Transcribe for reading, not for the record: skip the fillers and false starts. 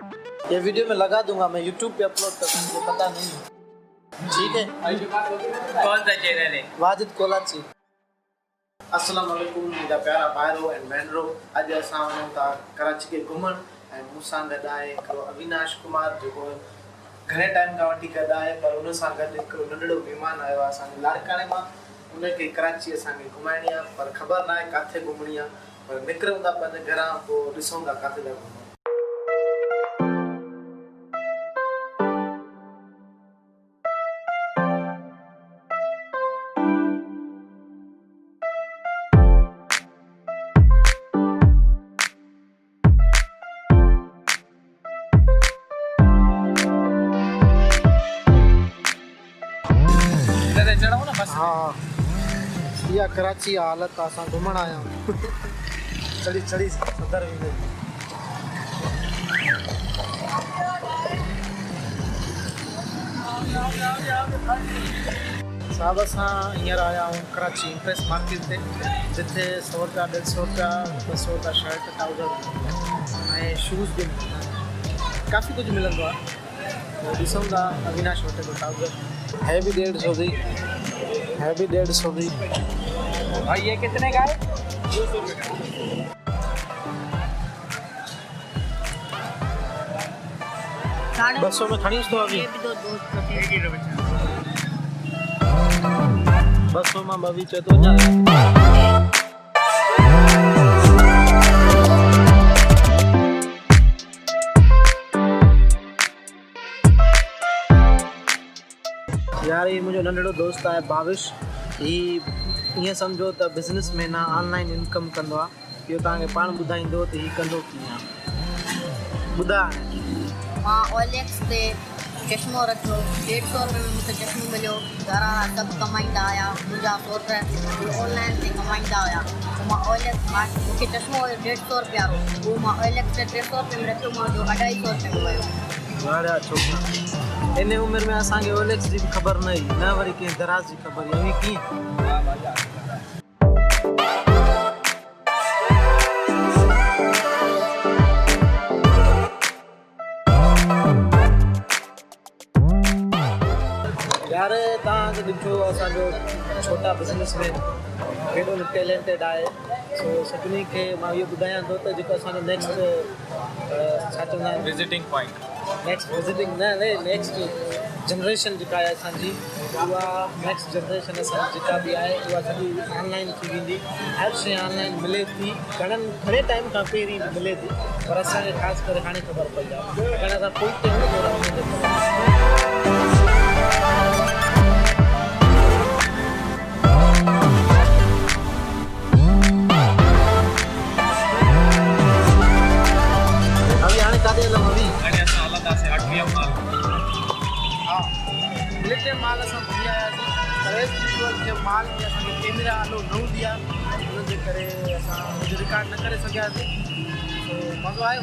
ये वीडियो मैं लगा दूंगा, मैं YouTube पे अपलोड कर दूंगा, मुझे पता नहीं है। ठीक है। कौन सा चैनल है? वाजिद कोलाची। अस्सलाम वालेकुम मुंहिंजा प्यारा भाइरो ऐं भेनरो। अॼु असां वञूं था कराची के घुमण ऐं मूंसां गॾु आहे हिकिड़ो अविनाश कुमार जेको घणे टाइम खां वठी गॾु आहे, पर हुन सां गॾु हिकिड़ो नंढड़ो महिमान आयो आहे असांजे लाड़काणे मां। उनखे कराची असांखे घुमाइणी आहे, पर ख़बर न आहे किथे घुमणी आहे, पर निकिरूं था पंहिंजे घरां, पोइ ॾिसूं था किथे था घुमूं। हाँ, इहा कराची हालत आहे, असां घुमण आया आहियूं। चढ़ी चढ़ी सदर वेंदे साहब, असां हींअर आया आहियूं कराची इंप्रेस मार्केट ते, जिथे 100 रुपया 150 रुपया 200 रुपया शर्ट ट्राउज़र ऐं शूज़ बि काफ़ी कुझु मिलंदो आहे। पोइ ॾिसूं था अविनाश वटि जो ट्राउज़र है भी 150 जी, है भी 150 जी। भाई ये कितने का है? 200 रुपये का। बसों में खड़ी तो अभी बसों में बवी चे तो जा यार, ये मुझे नंढड़ो दोस्त है भाविश। ये समझो तो बिजनेसमैन आहे, ऑनलाइन इनकम कंदो आहे। इहो तव्हांखे पाण ॿुधाईंदो त हीउ कंदो कीअं आहे। ॿुधा मां OLX ते चश्मो रखियो, 150 रुपये में मूंखे चश्मो मिलियो। घर वारा सभु कमाईंदा हुया, मुंहिंजा सौट ऑनलाइन ते कमाईंदा हुया। पोइ मां OLX मूंखे चश्मो हुयो 150 रुपया वारो, उहो मां OLX ते 300 रुपये में रखियो, मां जो 250 रुपये में वियो। वाड़ा छोकिरा, इन उमिरि में असांखे OLX जी बि ख़बर न हुई, न वरी कंहिं दराज़ जी ख़बर हुई। कीअं यार, तव्हांखे ॾिठो असांजो छोटा बिज़नेसमैन केॾो टैलेंटेड आहे। सो सभिनी खे मां इहो ॿुधायां थो त जेको असांजो नेक्स्ट छा चवंदा आहिनि, visiting point, next visiting next generation जेका आहे असांजी, उहा नेक्स्ट जनरेशन असांजी जेका बि आहे उहा सॼी ऑनलाइन थी वेंदी। हर शइ ऑनलाइन मिले थी, घणे टाइम खां पहिरीं मिले थी, पर असांखे ख़ासि करे हाणे ख़बर पई आहे। कारण असां फुल टाइम माल असां घुमी आयासीं। माल में असांखे कैमरा अलो न हूंदी आहे, हुनजे करे असां रिकॉर्ड न करे सघियासीं। मज़ो आयो?